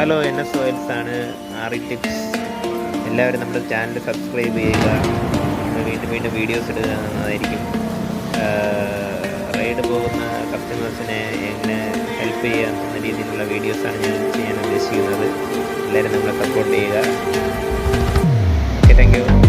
Hello, NS oils ആണ്. RE tips. എല്ലാവരും നമ്മുടെ ചാനൽ സബ്സ്ക്രൈബ് ചെയ്യുക. വീണ്ടും വീണ്ടും വീഡിയോസ് ഇടുക എന്നതായിരിക്കും. റൈഡ് പോകുന്ന കസ്റ്റമേഴ്സിനെ എങ്ങനെ ഹെൽപ്പ് ചെയ്യുക എന്ന രീതിയിലുള്ള വീഡിയോസാണ് ഞാൻ ചെയ്യാൻ ഉദ്ദേശിക്കുന്നത്. എല്ലാവരും നമ്മളെ സപ്പോർട്ട് ചെയ്യുക. Okay, thank you.